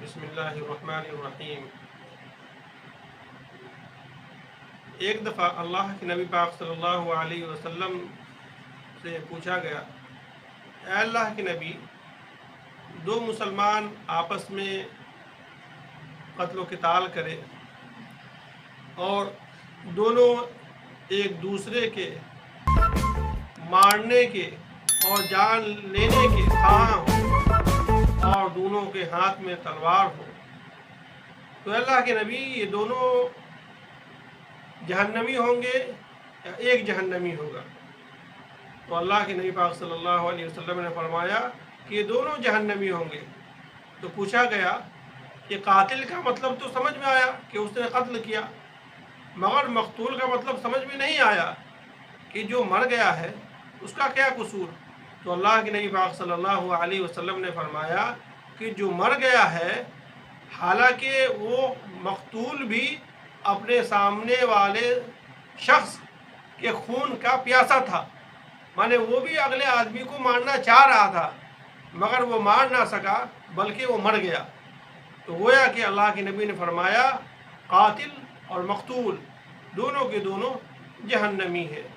بسم اللہ الرحمن الرحیم۔ ایک دفعہ اللہ کے نبی پاک صلی اللہ علیہ وسلم سے پوچھا گیا، اے اللہ کے نبی، دو مسلمان آپس میں قتل و قتال کرے اور دونوں ایک دوسرے کے مارنے کے اور جان لینے کے خواہاں ہوں اور دونوں کے ہاتھ میں تلوار ہو، تو اللہ کے نبی یہ دونوں جہنمی ہوں گے یا ایک جہنمی ہوگا؟ تو اللہ کے نبی پاک صلی اللہ علیہ وسلم نے فرمایا کہ یہ دونوں جہنمی ہوں گے۔ تو پوچھا گیا کہ قاتل کا مطلب تو سمجھ میں آیا کہ اس نے قتل کیا، مگر مقتول کا مطلب سمجھ میں نہیں آیا کہ جو مر گیا ہے اس کا کیا قصور؟ تو اللہ کے نبی پاک صلی اللہ علیہ وسلم نے فرمایا کہ جو مر گیا ہے، حالانکہ وہ مقتول بھی اپنے سامنے والے شخص کے خون کا پیاسا تھا، مانے وہ بھی اگلے آدمی کو مارنا چاہ رہا تھا مگر وہ مار نہ سکا بلکہ وہ مر گیا۔ تو گویا کہ اللہ کے نبی نے فرمایا قاتل اور مقتول دونوں کے دونوں جہنمی ہے۔